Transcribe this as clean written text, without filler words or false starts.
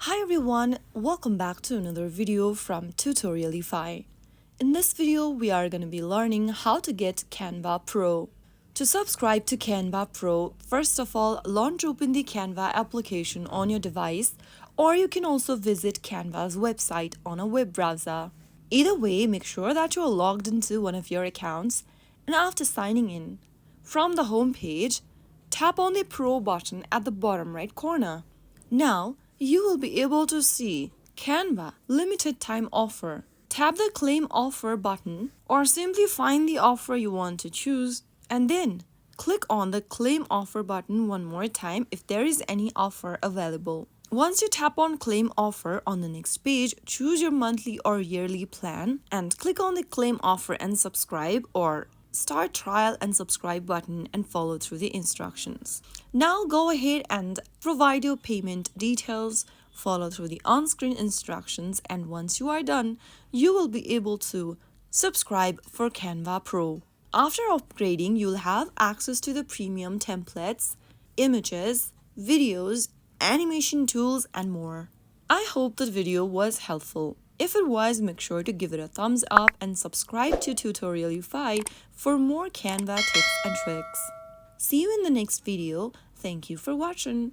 Hi everyone, welcome back to another video from Tutorialify. In this video, we are going to be learning how to get Canva Pro. To subscribe to Canva Pro, first of all, launch open the Canva application on your device, or you can also visit Canva's website on a web browser. Either way, make sure that you are logged into one of your accounts, and after signing in, from the home page, tap on the Pro button at the bottom right corner. Now, you will be able to see Canva limited time offer. Tap the claim offer button or simply find the offer you want to choose and then click on the claim offer button one more time if there is any offer available. Once you tap on claim offer on the next page, choose your monthly or yearly plan and click on the claim offer and subscribe or start trial and subscribe button and follow through the instructions. Now go ahead and provide your payment details, follow through the on-screen instructions, and once you are done, you will be able to subscribe for Canva Pro. After upgrading, you'll have access to the premium templates, images, videos, animation tools, and more. I hope that video was helpful. If it was, make sure to give it a thumbs up and subscribe to Tutorialify for more Canva tips and tricks. See you in the next video. Thank you for watching.